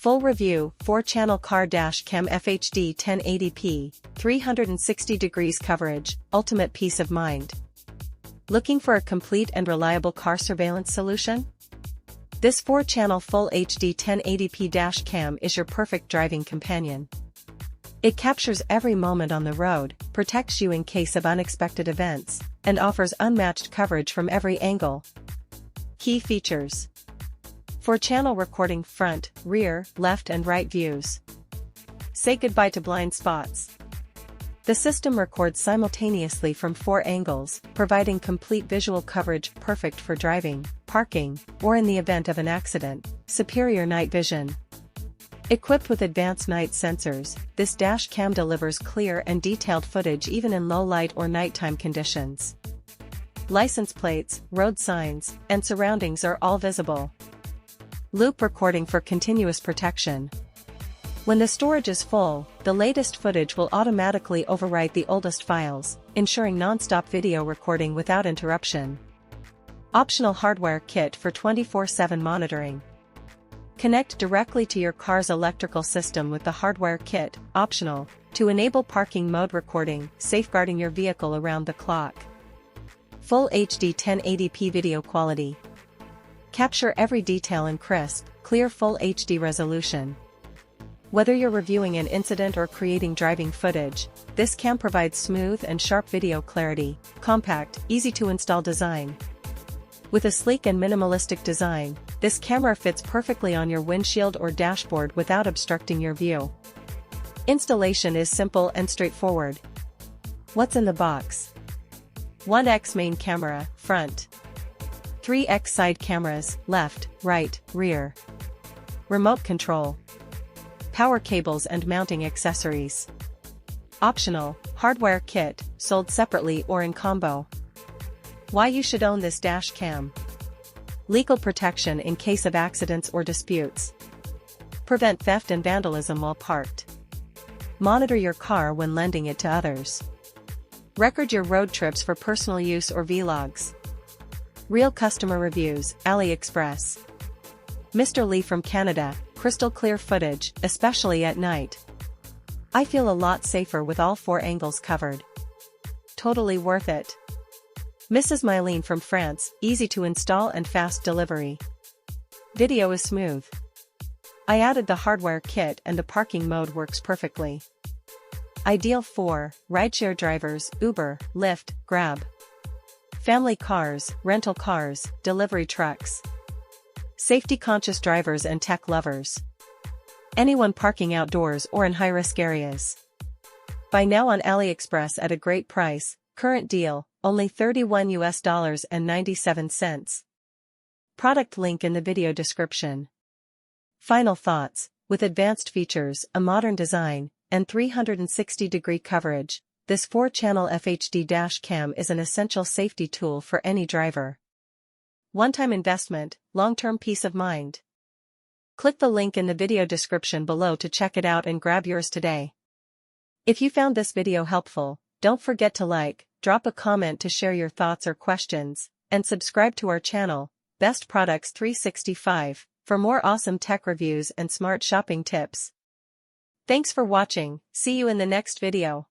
Full review: 4-channel car dash cam FHD 1080p, 360 degrees coverage, ultimate peace of mind. Looking for a complete and reliable car surveillance solution? This 4-channel Full HD 1080p dash cam is your perfect driving companion. It captures every moment on the road, protects you in case of unexpected events, and offers unmatched coverage from every angle. Key features: 4-channel recording front, rear, left and right views. Say goodbye to blind spots. The system records simultaneously from 4 angles, providing complete visual coverage perfect for driving, parking, or in the event of an accident. Superior night vision. Equipped with advanced night sensors, this dash cam delivers clear and detailed footage even in low light or nighttime conditions. License plates, road signs, and surroundings are all visible. Loop recording for continuous protection. When the storage is full, the latest footage will automatically overwrite the oldest files, ensuring non-stop video recording without interruption. Optional hardwire kit for 24/7 monitoring. Connect directly to your car's electrical system with the hardwire kit, optional, to enable parking mode recording, safeguarding your vehicle around the clock. Full HD 1080p video quality. Capture every detail in crisp, clear Full HD resolution. Whether you're reviewing an incident or creating driving footage, this cam provides smooth and sharp video clarity. Compact, easy-to-install design. With a sleek and minimalistic design, this camera fits perfectly on your windshield or dashboard without obstructing your view. Installation is simple and straightforward. What's in the box? 1x main camera, front. 3x side cameras, left, right, rear. Remote control. Power cables and mounting accessories. Optional, hardwire kit, sold separately or in combo. Why you should own this dash cam. Legal protection in case of accidents or disputes. Prevent theft and vandalism while parked. Monitor your car when lending it to others. Record your road trips for personal use or vlogs. Real customer reviews, AliExpress. Mr. Lee from Canada, crystal clear footage, especially at night. I feel a lot safer with all 4 angles covered. Totally worth it. Mrs. Mylene from France, easy to install and fast delivery. Video is smooth. I added the hardwire kit and the parking mode works perfectly. Ideal for rideshare drivers, Uber, Lyft, Grab. Family cars, rental cars, delivery trucks. Safety-conscious drivers and tech lovers. Anyone parking outdoors or in high-risk areas. Buy now on AliExpress at a great price. Current deal, only $31.97. Product link in the video description. Final thoughts: with advanced features, a modern design, and 360-degree coverage, this 4-channel FHD dash cam is an essential safety tool for any driver. One-time investment, long-term peace of mind. Click the link in the video description below to check it out and grab yours today. If you found this video helpful, don't forget to like, drop a comment to share your thoughts or questions, and subscribe to our channel, Best Products 365, for more awesome tech reviews and smart shopping tips. Thanks for watching, see you in the next video.